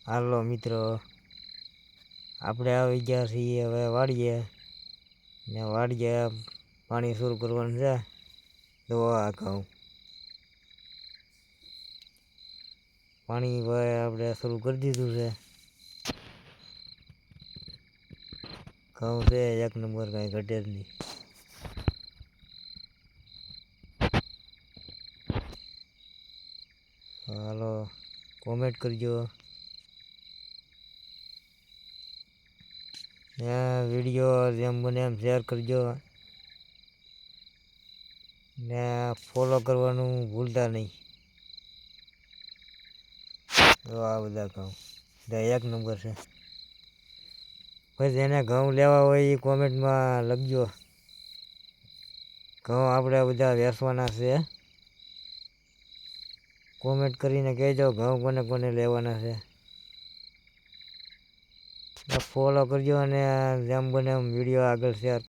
હાલો મિત્રો, આપણે આવી ગયા છીએ હવે વાડીએ ને વાડીએ પાણી શરૂ કરવાનું છે. તો આ ઘઉં પાણી ભાઈ આપણે શરૂ કરી દીધું છે. ઘઉં છે એક નંબર, કાંઈ ઘટે જ નહીં. હાલો કોમેન્ટ કરજો ને વિડીયો જેમ બને એમ શેર કરજો ને ફોલો કરવાનું ભૂલતા નહીં. તો આ બધા ઘઉં એક નંબર છે. પછી જેને ઘઉં લેવા હોય એ કોમેન્ટમાં લખજો. ઘઉં આપણે બધા વેચવાના છે. કોમેન્ટ કરીને કહેજો ઘઉં કોને કોને લેવાના છે. ફોલો કરજો અને જેમ બને એમ વિડીયો આગળ શેર